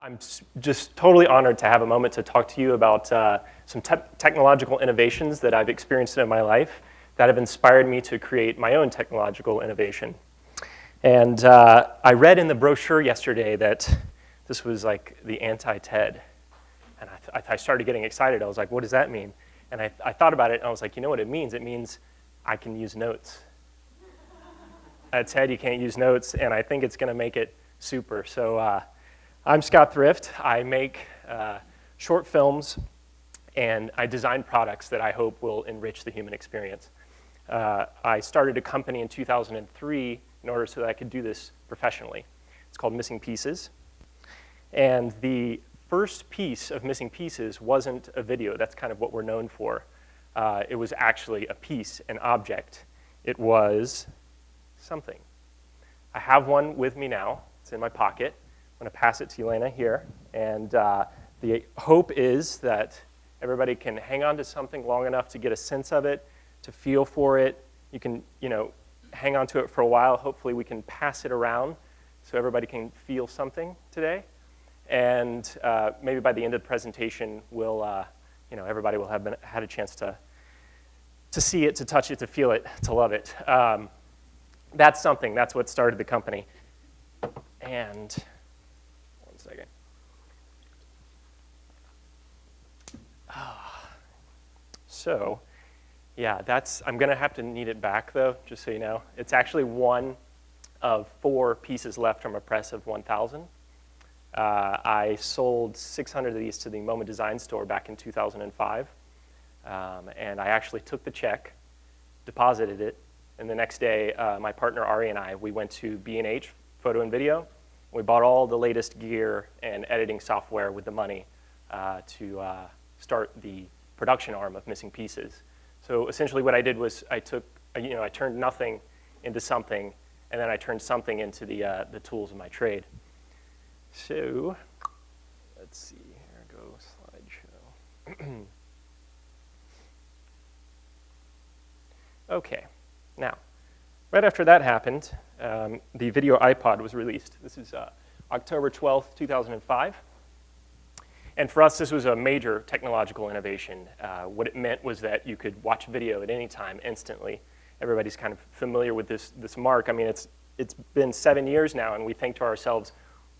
I'm just totally honored to have a moment to talk to you about some technological innovations that I've experienced in my life that have inspired me to create my own technological innovation. And I read in the brochure yesterday that this was like the anti-TED. And I started getting excited. I was like, what does that mean? And I thought about it, and I was like, you know what it means? It means I can use notes. At TED, you can't use notes, and I think it's going to make it super. So I'm Scott Thrift. I make short films, and I design products that I hope will enrich the human experience. I started a company in 2003 in order so that I could do this professionally. It's called Missing Pieces. And the first piece of Missing Pieces wasn't a video. That's kind of what we're known for. It was actually a piece, an object. It was something. I have one with me now. It's in my pocket. I'm going to pass it to Elena here. And the hope is that everybody can hang on to something long enough to get a sense of it, to feel for it. You can, hang on to it for a while. Hopefully we can pass it around so everybody can feel something today. And maybe by the end of the presentation, we'll, everybody will have had a chance to see it, to touch it, to feel it, to love it. That's something. That's what started the company. And one second. So, yeah, I'm going to have to need it back, though, just so you know. It's actually one of 4 pieces left from a press of 1,000. I sold 600 of these to the MoMA Design Store back in 2005. And I actually took the check, deposited it, and the next day, my partner Ari and I, we went to B&H, Photo and Video. We bought all the latest gear and editing software with the money to start the production arm of Missing Pieces. So essentially what I did was I turned nothing into something, and then I turned something into the tools of my trade. So let's see, here goes slideshow. Okay, now, right after that happened, the video iPod was released. This is October 12th, 2005. And for us, this was a major technological innovation. What it meant was that you could watch video at any time instantly. Everybody's kind of familiar with this mark. I mean, it's been 7 years now, and we think to ourselves,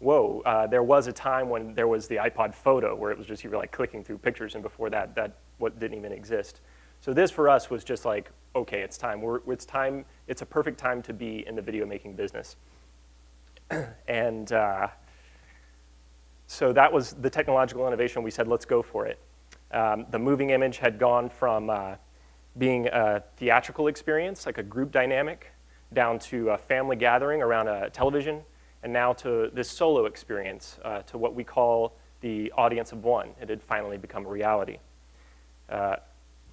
whoa, there was a time when there was the iPod Photo, where it was just you were like clicking through pictures, and before that what didn't even exist. So this for us was just like, okay, it's time. It's a perfect time to be in the video making business. And so that was the technological innovation. We said, let's go for it. The moving image had gone from being a theatrical experience, like a group dynamic, down to a family gathering around a television, and now to this solo experience, to what we call the audience of one. It had finally become a reality.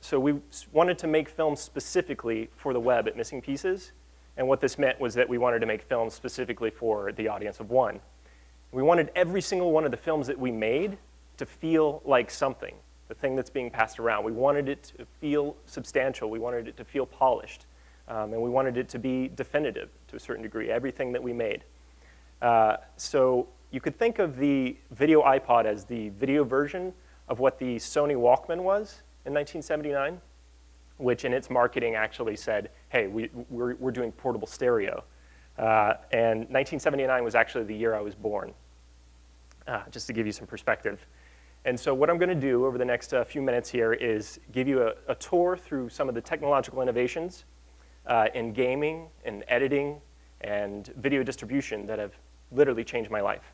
So we wanted to make films specifically for the web at Missing Pieces, and what this meant was that we wanted to make films specifically for the audience of one. We wanted every single one of the films that we made to feel like something, the thing that's being passed around. We wanted it to feel substantial. We wanted it to feel polished. And we wanted it to be definitive to a certain degree, everything that we made. So you could think of the video iPod as the video version of what the Sony Walkman was in 1979, which in its marketing actually said, hey, we're doing portable stereo. And 1979 was actually the year I was born, just to give you some perspective. And so what I'm going to do over the next few minutes here is give you a tour through some of the technological innovations in gaming and editing and video distribution that have literally changed my life.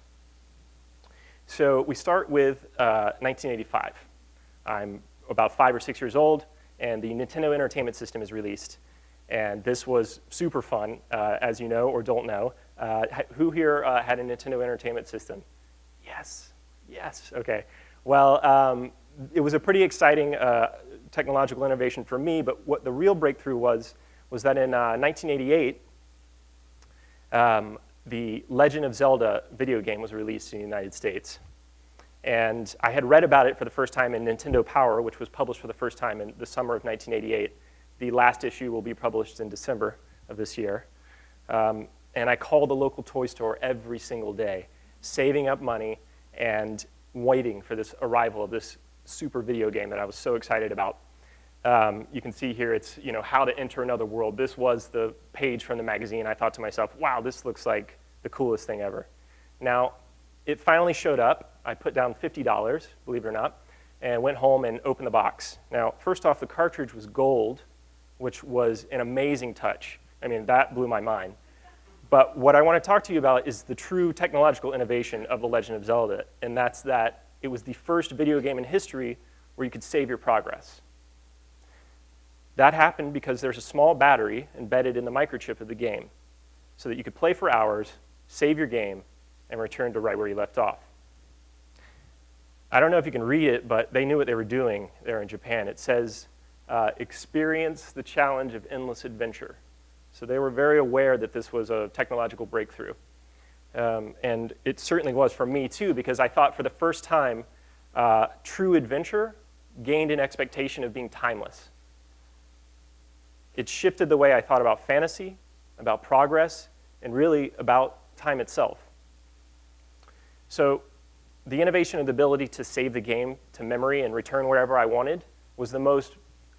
So we start with 1985. I'm about 5 or 6 years old, and the Nintendo Entertainment System is released. And this was super fun, as you know or don't know. Who here had a Nintendo Entertainment System? Yes, okay. Well, it was a pretty exciting technological innovation for me, but what the real breakthrough was that in 1988, the Legend of Zelda video game was released in the United States. And I had read about it for the first time in Nintendo Power, which was published for the first time in the summer of 1988. The last issue will be published in December of this year. And I called the local toy store every single day, saving up money and waiting for this arrival of this super video game that I was so excited about. You can see here it's how to enter another world. This was the page from the magazine. I thought to myself, wow, this looks like the coolest thing ever. Now, it finally showed up. I put down $50, believe it or not, and went home and opened the box. Now, first off, the cartridge was gold, which was an amazing touch. I mean, that blew my mind. But what I want to talk to you about is the true technological innovation of The Legend of Zelda, and that's that it was the first video game in history where you could save your progress. That happened because there's a small battery embedded in the microchip of the game so that you could play for hours, save your game, and return to right where you left off. I don't know if you can read it, but they knew what they were doing there in Japan. It says, experience the challenge of endless adventure. So they were very aware that this was a technological breakthrough. And it certainly was for me, too, because I thought for the first time, true adventure gained an expectation of being timeless. It shifted the way I thought about fantasy, about progress, and really about time itself. So the innovation of the ability to save the game to memory and return wherever I wanted was the most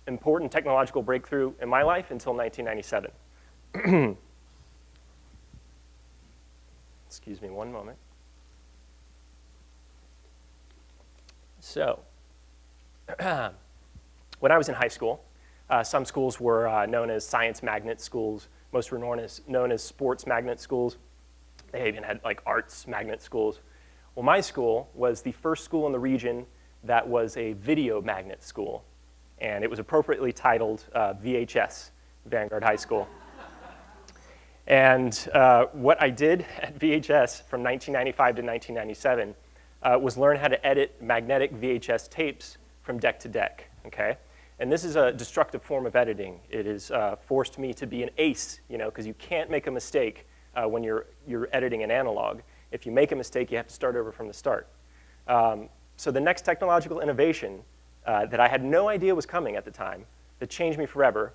important technological breakthrough in my life until 1997. Excuse me one moment. So, when I was in high school, some schools were known as science magnet schools. Most were known as sports magnet schools. They even had like arts magnet schools. Well, my school was the first school in the region that was a video magnet school. And it was appropriately titled VHS, Vanguard High School. And what I did at VHS from 1995 to 1997 was learn how to edit magnetic VHS tapes from deck to deck, okay? And this is a destructive form of editing. It has forced me to be an ace, because you can't make a mistake when you're editing an analog. If you make a mistake, you have to start over from the start. So the next technological innovation that I had no idea was coming at the time, that changed me forever,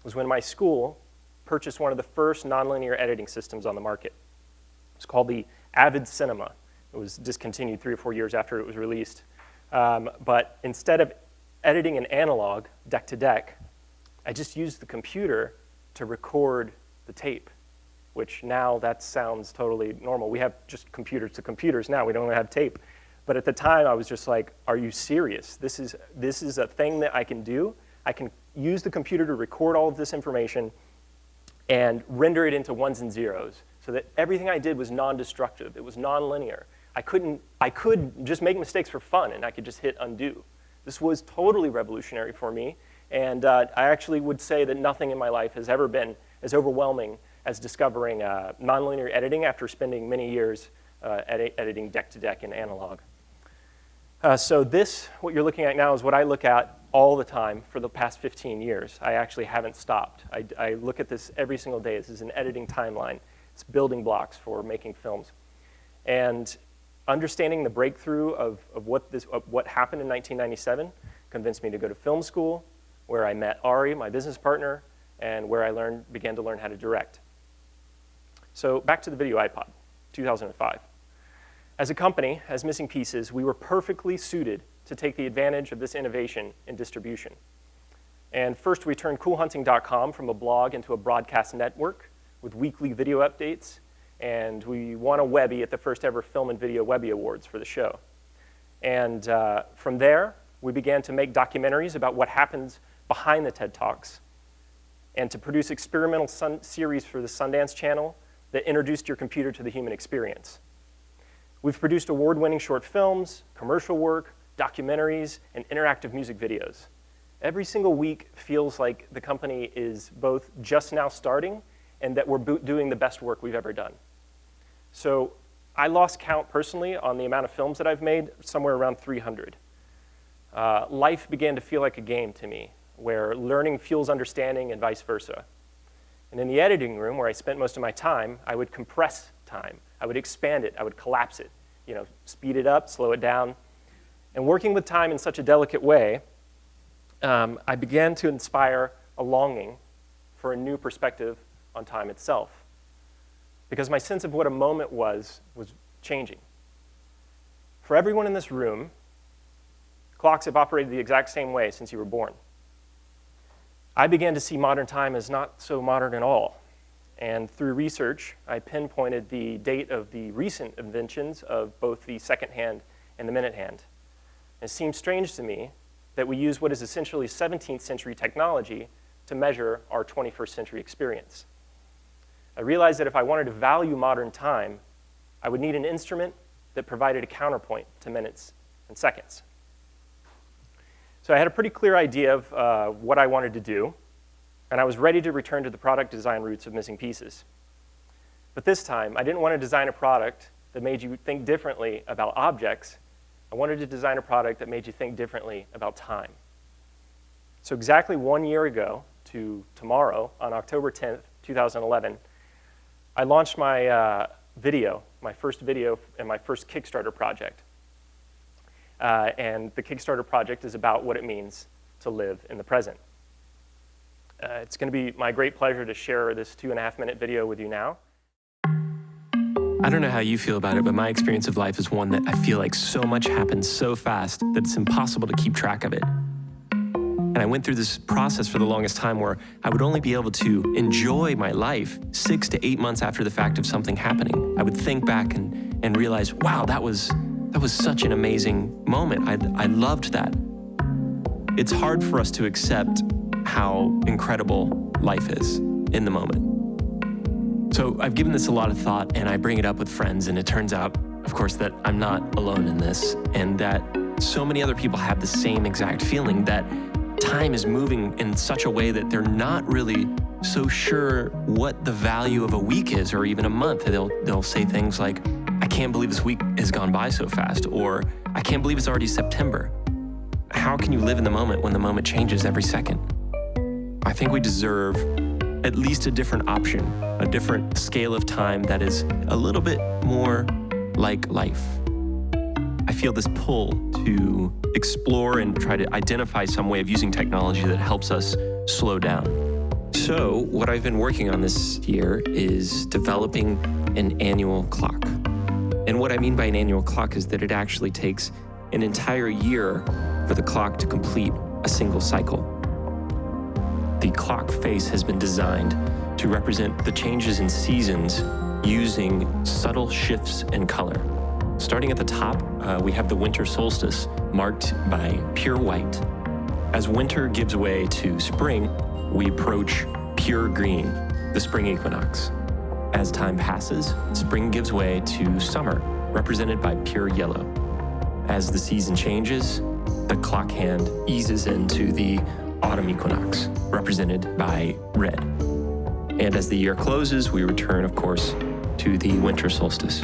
was when my school purchased one of the first nonlinear editing systems on the market. It's called the Avid Cinema. It was discontinued 3 or 4 years after it was released. But instead of editing an analog deck to deck, I just used the computer to record the tape, which now that sounds totally normal. We have just computers to computers now. We don't have tape. But at the time, I was just like, are you serious? This is a thing that I can do. I can use the computer to record all of this information and render it into ones and zeros so that everything I did was non-destructive. It was non-linear. I could just make mistakes for fun, and I could just hit undo. This was totally revolutionary for me, and I actually would say that nothing in my life has ever been as overwhelming as discovering nonlinear editing after spending many years editing deck-to-deck in analog. So this, what you're looking at now, is what I look at all the time for the past 15 years. I actually haven't stopped. I look at this every single day. This is an editing timeline. It's building blocks for making films. And understanding the breakthrough of what happened in 1997 convinced me to go to film school, where I met Ari, my business partner, and where I began to learn how to direct. So back to the video iPod, 2005. As a company, as Missing Pieces, we were perfectly suited to take the advantage of this innovation in distribution. And first, we turned coolhunting.com from a blog into a broadcast network with weekly video updates, and we won a Webby at the first ever Film and Video Webby Awards for the show. And from there, we began to make documentaries about what happens behind the TED Talks and to produce experimental series for the Sundance Channel that introduced your computer to the human experience. We've produced award-winning short films, commercial work, documentaries, and interactive music videos. Every single week feels like the company is both just now starting and that we're doing the best work we've ever done. So I lost count personally on the amount of films that I've made, somewhere around 300. Life began to feel like a game to me, where learning fuels understanding and vice versa. And in the editing room, where I spent most of my time, I would compress time. I would expand it. I would collapse it. Speed it up, slow it down. And working with time in such a delicate way, I began to inspire a longing for a new perspective on time itself. Because my sense of what a moment was changing. For everyone in this room, clocks have operated the exact same way since you were born. I began to see modern time as not so modern at all. And through research, I pinpointed the date of the recent inventions of both the second hand and the minute hand. It seemed strange to me that we use what is essentially 17th century technology to measure our 21st century experience. I realized that if I wanted to value modern time, I would need an instrument that provided a counterpoint to minutes and seconds. So I had a pretty clear idea of what I wanted to do, and I was ready to return to the product design roots of missing pieces. But this time, I didn't want to design a product that made you think differently about objects. I wanted to design a product that made you think differently about time. So exactly 1 year ago to tomorrow, on October 10th, 2011, I launched my my first video and my first Kickstarter project. And the Kickstarter project is about what it means to live in the present. It's going to be my great pleasure to share this 2.5-minute video with you now. I don't know how you feel about it, but my experience of life is one that I feel like so much happens so fast that it's impossible to keep track of it. And I went through this process for the longest time where I would only be able to enjoy my life 6 to 8 months after the fact of something happening. I would think back and realize, wow, that was such an amazing moment. I loved that. It's hard for us to accept how incredible life is in the moment. So I've given this a lot of thought, and I bring it up with friends, and it turns out, of course, that I'm not alone in this, and that so many other people have the same exact feeling that time is moving in such a way that they're not really so sure what the value of a week is, or even a month. They'll say things like, I can't believe this week has gone by so fast, or I can't believe it's already September. How can you live in the moment when the moment changes every second? I think we deserve at least a different option, a different scale of time that is a little bit more like life. I feel this pull to explore and try to identify some way of using technology that helps us slow down. So what I've been working on this year is developing an annual clock. And what I mean by an annual clock is that it actually takes an entire year for the clock to complete a single cycle. The clock face has been designed to represent the changes in seasons using subtle shifts in color. Starting at the top, we have the winter solstice, marked by pure white. As winter gives way to spring, we approach pure green, the spring equinox. As time passes, spring gives way to summer, represented by pure yellow. As the season changes, the clock hand eases into the autumn equinox, represented by red. And as the year closes, we return, of course, to the winter solstice.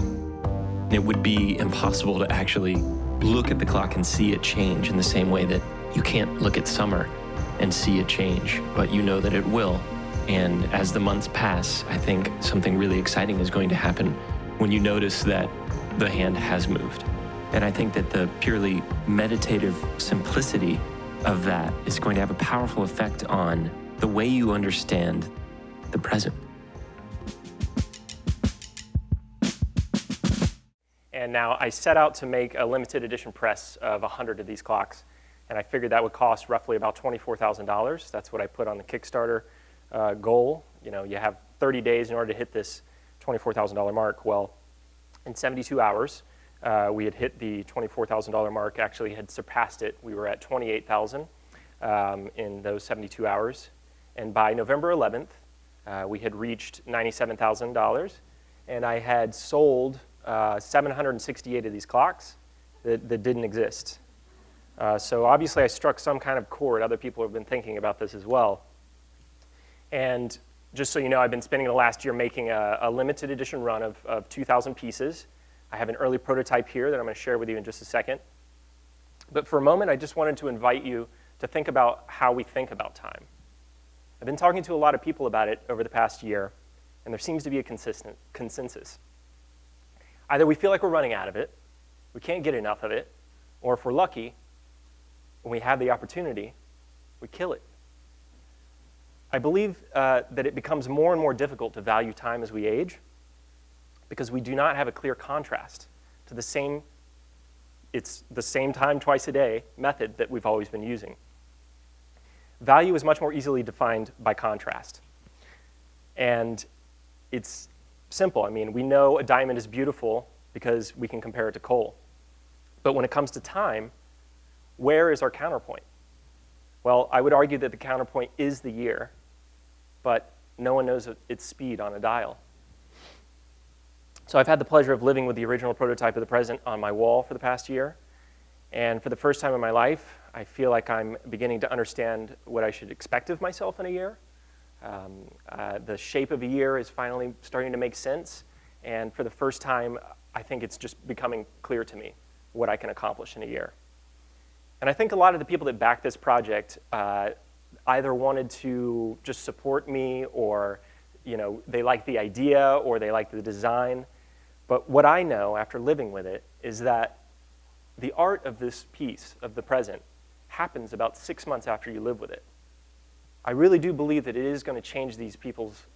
It would be impossible to actually look at the clock and see it change in the same way that you can't look at summer and see it change, but you know that it will. And as the months pass, I think something really exciting is going to happen when you notice that the hand has moved. And I think that the purely meditative simplicity of that is going to have a powerful effect on the way you understand the present. And now I set out to make a limited edition press of 100 of these clocks, and I figured that would cost roughly about $24,000. That's what I put on the Kickstarter goal. You know, you have 30 days in order to hit this $24,000 mark. Well, in 72 hours, we had hit the $24,000 mark, actually had surpassed it. We were at $28,000 in those 72 hours. And by November 11th, we had reached $97,000, and I had sold 768 of these clocks that didn't exist. So obviously I struck some kind of chord. Other people have been thinking about this as well. And just so you know, I've been spending the last year making a limited edition run of 2,000 pieces. I have an early prototype here that I'm going to share with you in just a second. But for a moment, I just wanted to invite you to think about how we think about time. I've been talking to a lot of people about it over the past year, and there seems to be a consistent consensus. Either we feel like we're running out of it, we can't get enough of it, or if we're lucky, when we have the opportunity, we kill it. I believe that it becomes more and more difficult to value time as we age because we do not have a clear contrast to the same it's the same time twice a day method that we've always been using. Value is much more easily defined by contrast. And it's simple. I mean, we know a diamond is beautiful because we can compare it to coal. But when it comes to time, where is our counterpoint? Well, I would argue that the counterpoint is the year, but no one knows its speed on a dial. So I've had the pleasure of living with the original prototype of the present on my wall for the past year. And for the first time in my life, I feel like I'm beginning to understand what I should expect of myself in a year. The shape of a year is finally starting to make sense. And for the first time, I think it's just becoming clear to me what I can accomplish in a year. And I think a lot of the people that backed this project either wanted to just support me, or they liked the idea, or they liked the design. But what I know after living with it is that the art of this piece of the present happens about 6 months after you live with it. I really do believe that it is going to change these people's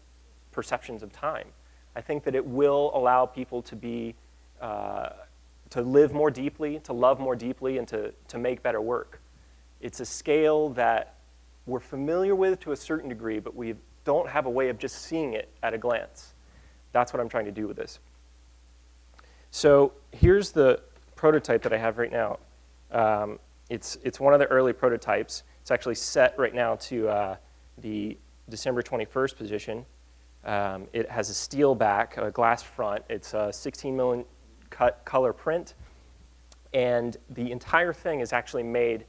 perceptions of time. I think that it will allow people to be, to live more deeply, to love more deeply, and to make better work. It's a scale that we're familiar with to a certain degree, but we don't have a way of just seeing it at a glance. That's what I'm trying to do with this. So here's the prototype that I have right now. It's one of the early prototypes. It's actually set right now to the December 21st position. It has a steel back, a glass front. It's a 16 million cut color print. And the entire thing is actually made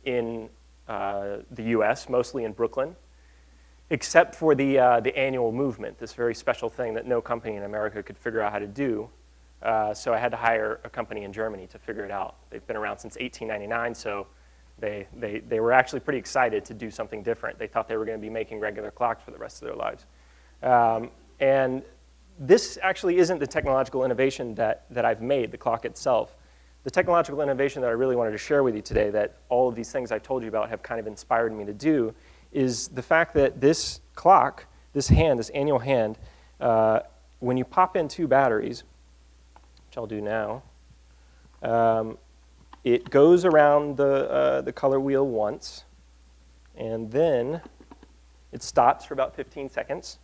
in the US, mostly in Brooklyn, except for the annual movement, this very special thing that no company in America could figure out how to do. So I had to hire a company in Germany to figure it out. They've been around since 1899, so they were actually pretty excited to do something different. They thought they were going to be making regular clocks for the rest of their lives. And this actually isn't the technological innovation that I've made, the clock itself. The technological innovation that I really wanted to share with you today, that all of these things I told you about have kind of inspired me to do, is the fact that this clock, this hand, this annual hand, when you pop in 2 batteries, which I'll do now, it goes around the color wheel once, and then it stops for about 15 seconds,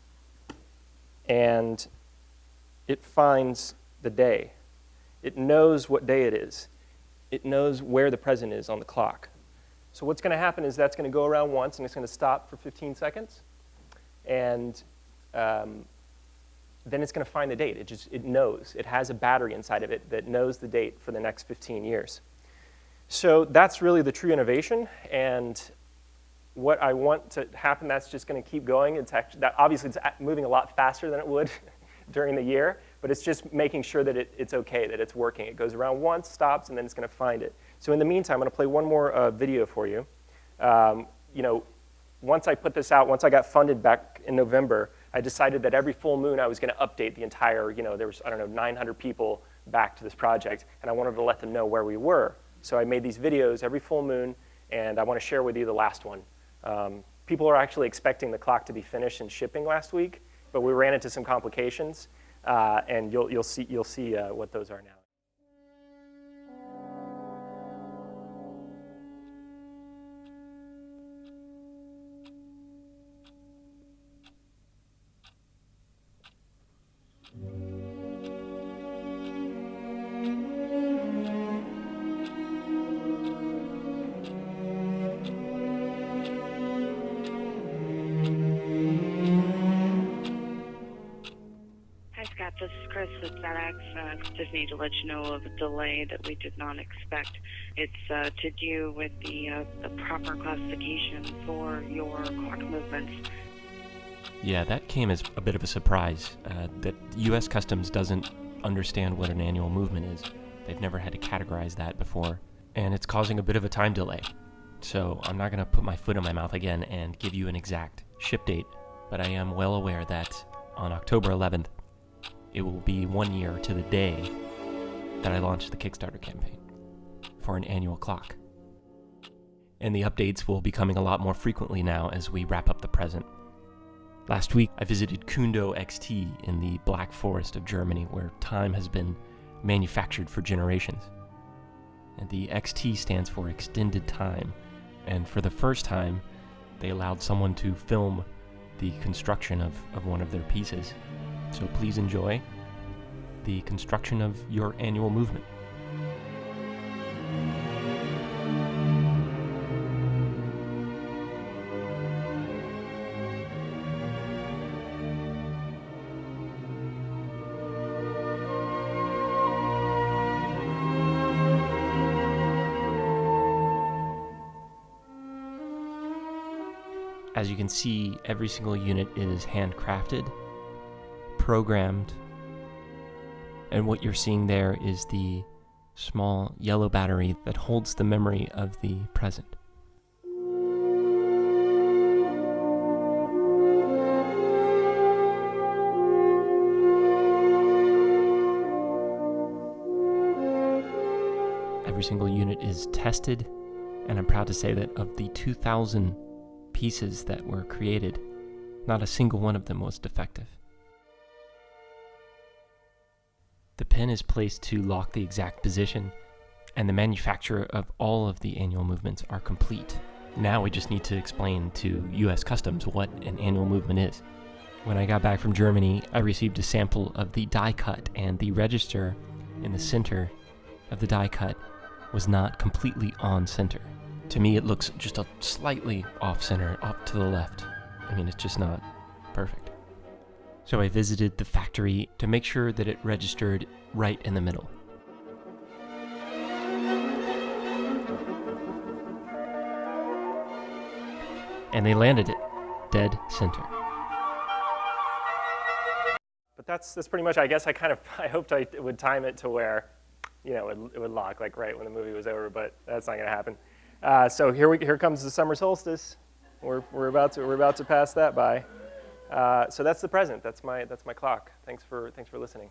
and it finds the day. It knows what day it is. It knows where the present is on the clock. So what's going to happen is that's going to go around once, and it's going to stop for 15 seconds, and then it's going to find the date. It knows. It has a battery inside of it that knows the date for the next 15 years. So that's really the true innovation, and what I want to happen, that's just going to keep going. It's actually, obviously, it's moving a lot faster than it would during the year, but it's just making sure that it's okay, that it's working. It goes around once, stops, and then it's going to find it. So in the meantime, I'm going to play one more video for you. Once I put this out, once I got funded back in November, I decided that every full moon I was going to update the entire, there was, 900 people back to this project, and I wanted to let them know where we were. So I made these videos every full moon, and I want to share with you the last one. People are actually expecting the clock to be finished and shipping last week, but we ran into some complications, and you'll see what those are now. This is Chris with FedEx. Just need to let you know of a delay that we did not expect. It's to do with the proper classification for your clock movements. Yeah, that came as a bit of a surprise, that U.S. Customs doesn't understand what an annual movement is. They've never had to categorize that before, and it's causing a bit of a time delay. So I'm not going to put my foot in my mouth again and give you an exact ship date, but I am well aware that on October 11th, it will be 1 year to the day that I launched the Kickstarter campaign for an annual clock. And the updates will be coming a lot more frequently now as we wrap up the present. Last week, I visited Kundo XT in the Black Forest of Germany, where time has been manufactured for generations. And the XT stands for extended time. And for the first time, they allowed someone to film the construction of one of their pieces. So please enjoy the construction of your annual movement. As you can see, every single unit is handcrafted, programmed, and what you're seeing there is the small yellow battery that holds the memory of the present. Every single unit is tested, and I'm proud to say that of the 2,000 pieces that were created, not a single one of them was defective. The pin is placed to lock the exact position, and the manufacture of all of the annual movements are complete. Now we just need to explain to US Customs what an annual movement is. When I got back from Germany, I received a sample of the die cut, and the register in the center of the die cut was not completely on center. To me, it looks just a slightly off-center, up to the left. I mean, it's just not perfect. So I visited the factory to make sure that it registered right in the middle. And they landed it dead center. But that's pretty much, I guess I hoped I would time it to where, it would lock like right when the movie was over, but that's not gonna happen. So here comes the summer solstice. We're about to pass that by. So that's the present. That's my clock. Thanks for listening.